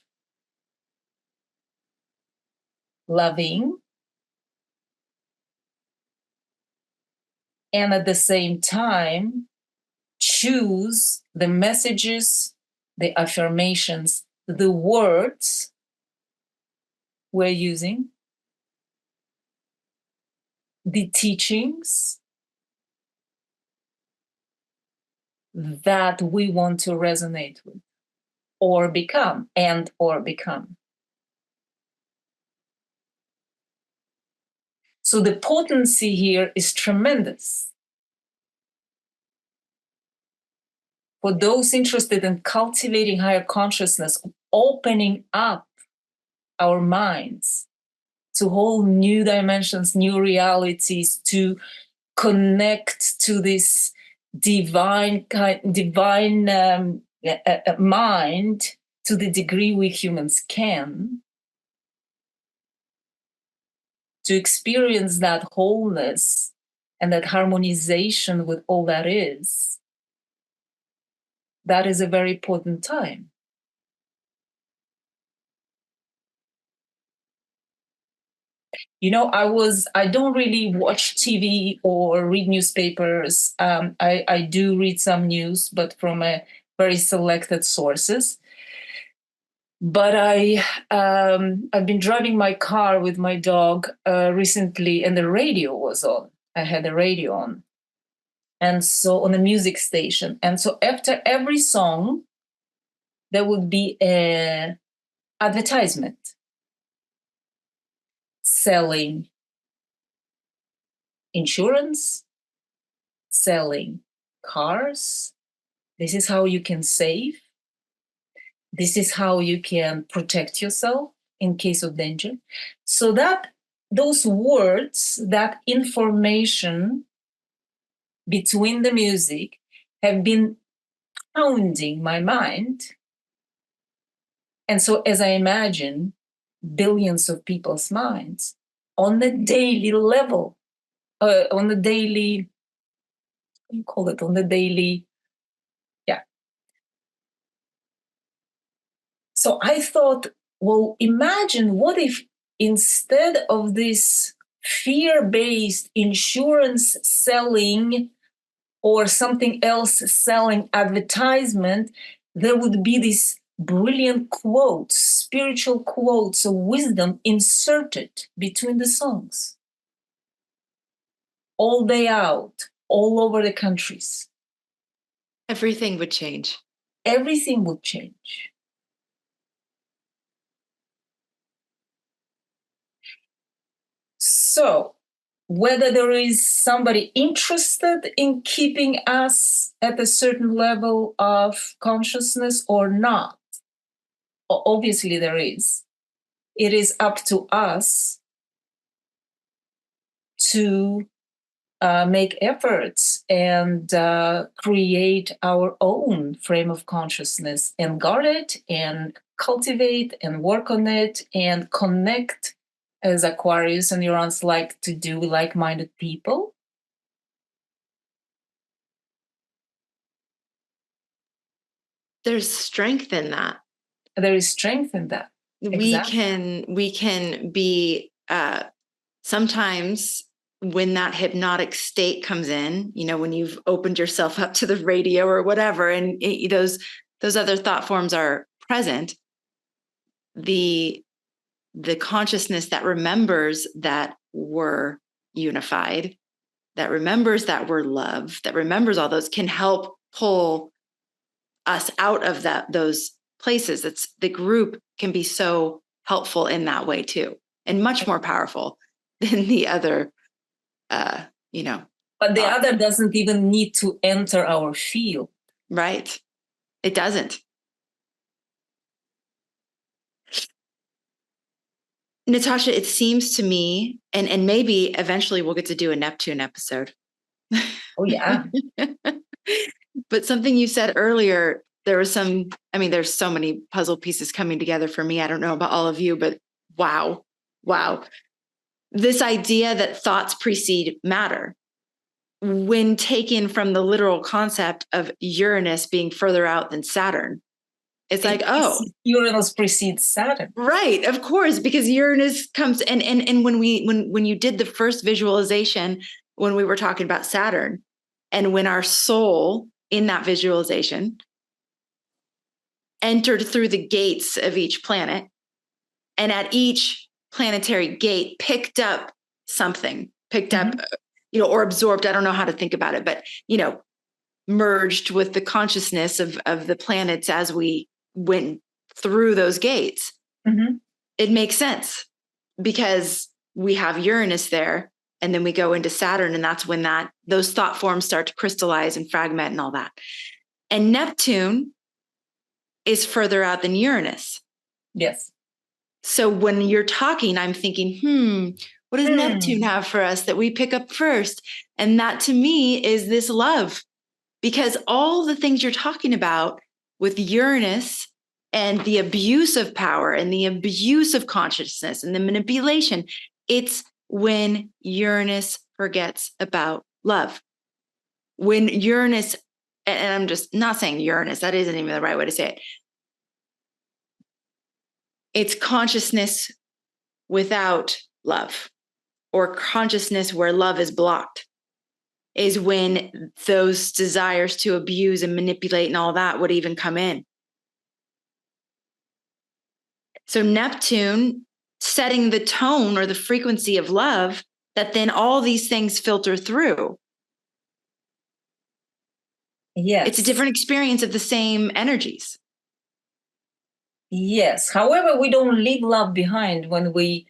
loving, and at the same time, choose the messages, the affirmations, the words we're using, the teachings that we want to resonate with or become, or become. So the potency here is tremendous. For those interested in cultivating higher consciousness, opening up our minds to whole new dimensions, new realities, to connect to this divine mind to the degree we humans can, to experience that wholeness and that harmonization with all that is a very important time. You know, I don't really watch TV or read newspapers. I do read some news, but from a very selected sources. But I've been driving my car with my dog recently, and the radio was on. I had the radio on, and so on a music station. And so after every song, there would be an advertisement selling insurance, selling cars. This is how you can save. This is how you can protect yourself in case of danger. So that those words, that information between the music have been pounding my mind. And so as I imagine billions of people's minds on the daily level, on the daily, what do you call it? On the daily, yeah. So I thought, well, imagine what if instead of this fear-based insurance selling or something else selling advertisement, there would be this brilliant quotes, spiritual quotes of wisdom inserted between the songs. All day out, all over the countries. Everything would change. Everything would change. So, whether there is somebody interested in keeping us at a certain level of consciousness or not, obviously there is. It is up to us to make efforts and create our own frame of consciousness and guard it and cultivate and work on it and connect, as Aquarius and Uranus like to do, like-minded people. There's strength in that. There is strength in that. We can be sometimes when that hypnotic state comes in, when you've opened yourself up to the radio or whatever, and those other thought forms are present, the consciousness that remembers that we're unified, that remembers that we're love, that remembers all those, can help pull us out of those places. It's the group can be so helpful in that way too, and much more powerful than the other, But the other doesn't even need to enter our field. Right. It doesn't. Natasha, it seems to me, and maybe eventually we'll get to do a Neptune episode. Oh, yeah. But something you said earlier, there's so many puzzle pieces coming together for me. I don't know about all of you, but wow. This idea that thoughts precede matter, when taken from the literal concept of Uranus being further out than Saturn, it's like, Uranus precedes Saturn. Right, of course, because Uranus comes and when you did the first visualization, when we were talking about Saturn, and when our soul in that visualization entered through the gates of each planet, and at each planetary gate picked up something, or absorbed, I don't know how to think about it, but, merged with the consciousness of the planets as we went through those gates. Mm-hmm. It makes sense because we have Uranus there, and then we go into Saturn, and that's when those thought forms start to crystallize and fragment and all that. And Neptune is further out than Uranus. Yes. So when you're talking, I'm thinking, what does Neptune have for us that we pick up first? And that to me is this love, because all the things you're talking about with Uranus and the abuse of power and the abuse of consciousness and the manipulation, it's when Uranus forgets about love. When Uranus, and I'm just not saying Uranus, that isn't even the right way to say it. It's consciousness without love, or consciousness where love is blocked, is when those desires to abuse and manipulate and all that would even come in. So Neptune setting the tone or the frequency of love, that then all these things filter through. Yes. It's a different experience of the same energies. Yes. However, we don't leave love behind when we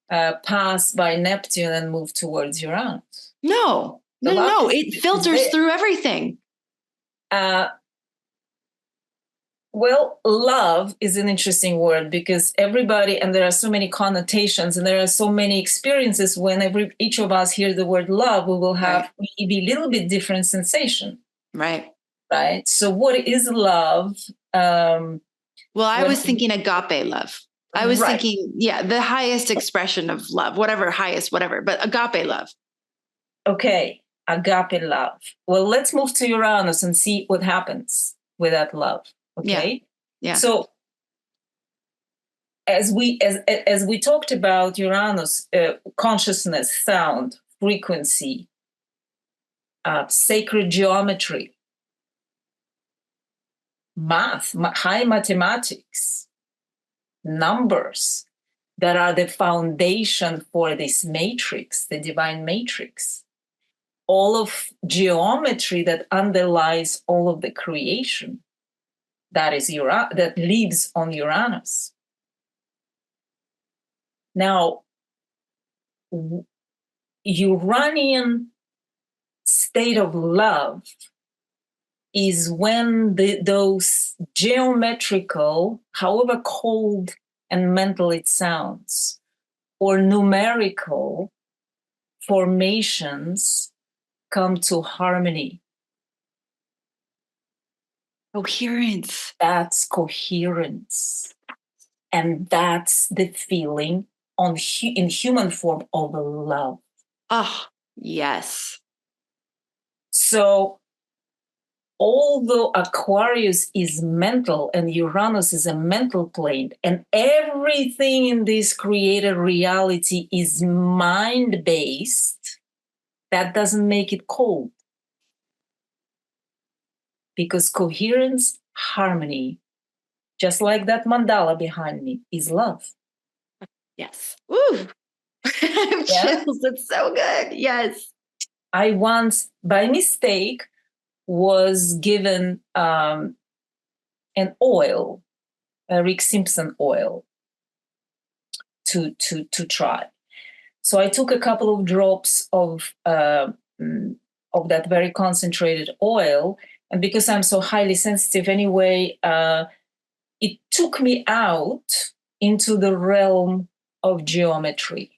pass by Neptune and move towards Uranus. No. It filters through everything. Well, love is an interesting word, because everybody, and there are so many connotations and there are so many experiences. When each of us hear the word love, we will have maybe a little bit different sensation. Right. So what is love? Well, I was thinking agape love. I was thinking, the highest expression of love, whatever, but agape love. Okay, agape love. Well, let's move to Uranus and see what happens with that love. Okay. Yeah. So as we talked about Uranus, consciousness, sound, frequency, sacred geometry, math, high mathematics, numbers, that are the foundation for this matrix, the divine matrix. All of geometry that underlies all of the creation. That lives on Uranus. Now, Uranian state of love is when those geometrical, however cold and mental it sounds, or numerical formations come to harmony. Coherence. That's coherence. And that's the feeling in human form of love. Oh, yes. So although Aquarius is mental and Uranus is a mental plane, and everything in this created reality is mind-based, that doesn't make it cold. Because coherence, harmony, just like that mandala behind me, is love. Yes. Woo! I have Yeah? chills. It's so good. Yes. I once, by mistake, was given an oil, a Rick Simpson oil, to try. So I took a couple of drops of that very concentrated oil, and because I'm so highly sensitive anyway, it took me out into the realm of geometry.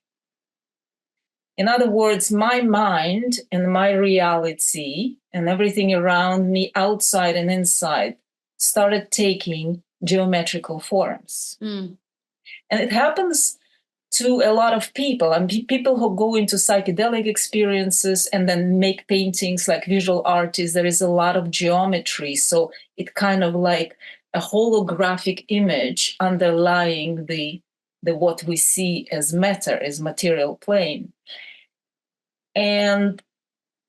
In other words, my mind and my reality and everything around me, outside and inside, started taking geometrical forms. Mm. And it happens to a lot of people. And people who go into psychedelic experiences and then make paintings like visual artists, there is a lot of geometry. So it kind of like a holographic image underlying the what we see as matter, as material plane. And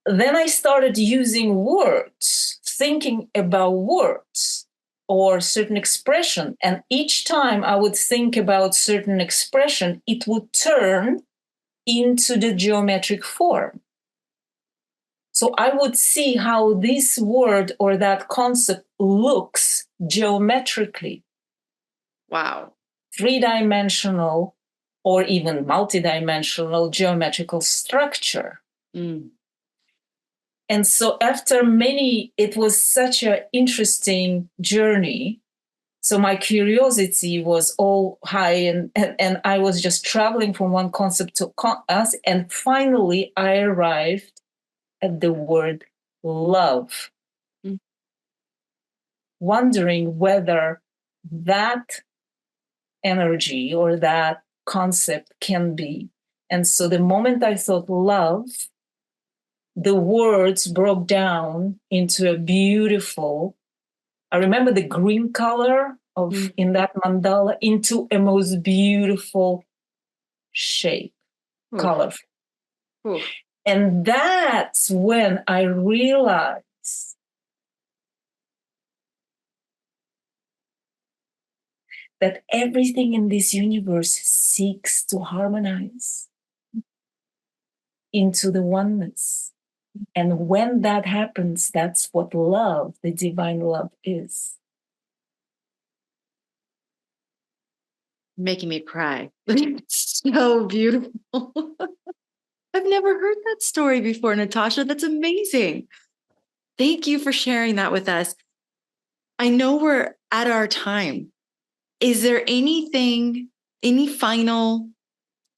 then I started using words, thinking about words or certain expression. And each time I would think about certain expression, it would turn into the geometric form. So I would see how this word or that concept looks geometrically. Wow. Three-dimensional or even multidimensional geometrical structure. Mm. And so after it was such an interesting journey. So my curiosity was all high, and I was just traveling from one concept to us. And finally, I arrived at the word love, wondering whether that energy or that concept can be. And so the moment I thought love, the words broke down into a beautiful, I remember the green color of in that mandala, into a most beautiful shape, colorful. And that's when I realized that everything in this universe seeks to harmonize into the oneness. And when that happens, that's what love, the divine love, is. Making me cry. It's so beautiful. I've never heard that story before, Natasha. That's amazing. Thank you for sharing that with us. I know we're at our time. Is there anything, any final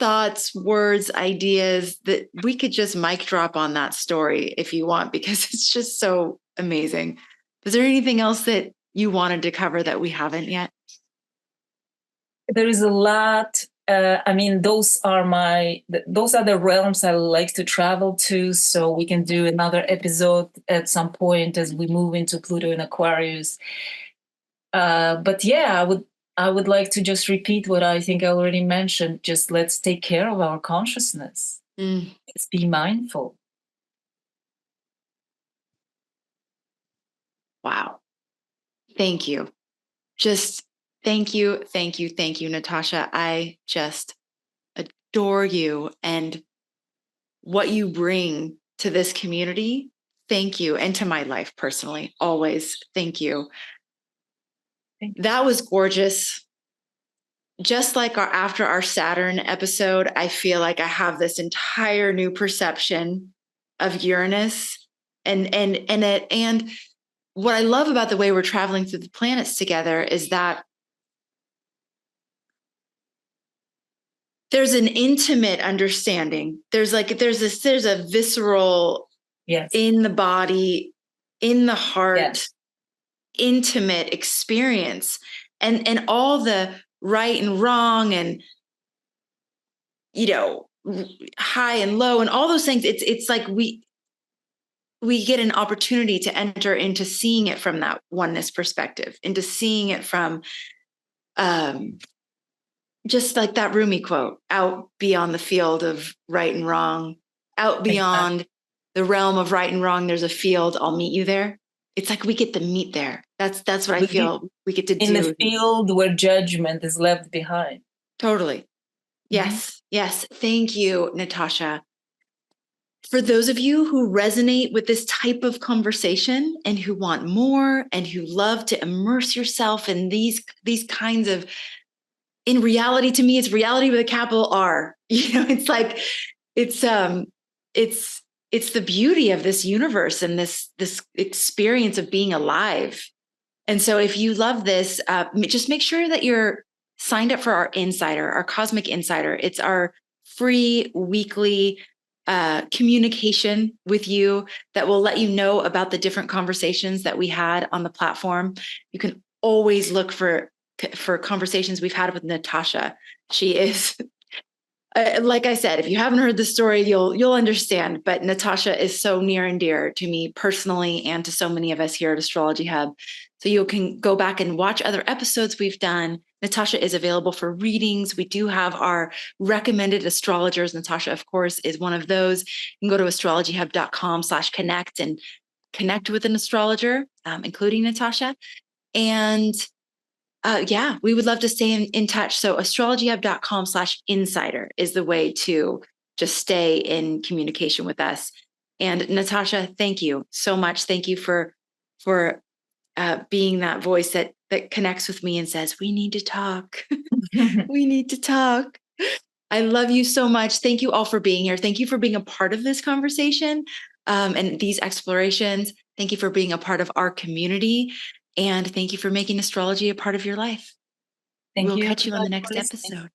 thoughts, words, ideas that we could just mic drop on that story if you want, because it's just so amazing. Is there anything else that you wanted to cover that we haven't yet? There is a lot. Those are the realms I like to travel to. So we can do another episode at some point as we move into Pluto and Aquarius. But yeah, I would like to just repeat what I think I already mentioned. Just let's take care of our consciousness. Let's be mindful. Wow. Thank you. Just thank you, Natasha. I just adore you and what you bring to this community. Thank you. And to my life personally, always. Thank you. That was gorgeous. Just like after our Saturn episode, I feel like I have this entire new perception of Uranus and what I love about the way we're traveling through the planets together is that there's an intimate understanding. There's a visceral, yes, in the body, in the heart, yes, intimate experience, and all the right and wrong and, high and low and all those things. It's like we get an opportunity to enter into seeing it from that oneness perspective, into seeing it from, just like that Rumi quote, out beyond the field of right and wrong, out beyond the realm of right and wrong, there's a field, I'll meet you there. It's like we get to meet there. That's what I feel we get to do. In the field where judgment is left behind. Totally. Yes. Yes. Thank you, Natasha. For those of you who resonate with this type of conversation and who want more and who love to immerse yourself in these kinds of, in reality, to me, it's reality with a capital R. It's like, it's the beauty of this universe and this experience of being alive. And so if you love this, just make sure that you're signed up for our Insider, our Cosmic Insider. It's our free weekly communication with you that will let you know about the different conversations that we had on the platform. You can always look for conversations we've had with Natasha. She is, like I said, if you haven't heard the story, you'll understand. But Natasha is so near and dear to me personally and to so many of us here at Astrology Hub. So you can go back and watch other episodes we've done. Natasha is available for readings. We do have our recommended astrologers. Natasha, of course, is one of those. You can go to astrologyhub.com/connect and connect with an astrologer, including Natasha. And we would love to stay in touch. So astrologyhub.com/insider is the way to just stay in communication with us. And Natasha, thank you so much. Thank you for being that voice that connects with me and says, we need to talk. We need to talk. I love you so much. Thank you all for being here. Thank you for being a part of this conversation and these explorations. Thank you for being a part of our community. And thank you for making astrology a part of your life. We'll catch you on the next episode.